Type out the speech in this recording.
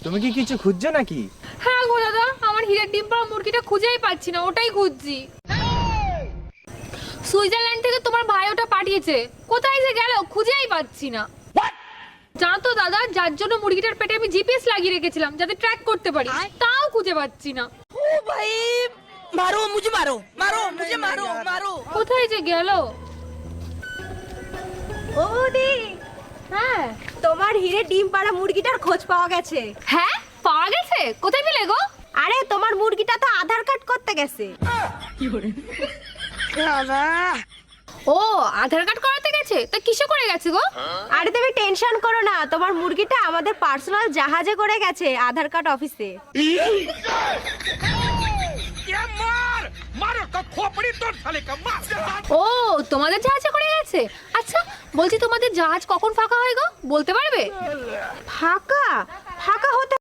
তুমি কি কিছু খুঁজছো নাকি? হ্যাঁ গো দাদা, আমার হীরের ডিম পাড়া মুরগিটা খুঁজেই পাচ্ছি না, ওটাই খুঁজছি। সুইজারল্যান্ড থেকে তোমার ভাই ওটা পাঠিয়েছে, কোথায় যে গেল খুঁজেই পাচ্ছি না। জানো তো দাদা, যার জন্য মুরগিটার পেটে আমি জিপিএস লাগিয়ে রেখেছিলাম যাতে ট্র্যাক করতে পারি, তাও খুঁজে পাচ্ছি না। ओ भाई मारो मुझे, मारो मारो मुझे, मारो मारो। কোথায় যে গেল? ও বৌদি, হ্যাঁ তোমার হিরে ডিম পাড়া মুরগিটার খোঁজ পাওয়া গেছে। হ্যাঁ, পাওয়া গেছে? কোথায় পেলে গো? আরে তোমার মুরগিটা তো আধার কার্ড করতে গেছে। ও আধার কার্ড করাতে গেছে? তা কিসে করে গেছে গো? আরে তুমি টেনশন করো না, তোমার মুরগিটা আমাদের পার্সোনাল জাহাজে করে গেছে আধার কার্ড অফিসে। ও তোমাদের জাহাজে করে গেছে? আচ্ছা বলছি, তোমাদের জাহাজ কখন ফাঁকা হয় গো, বলতে পারবে? ফাঁকা ফাঁকা হতে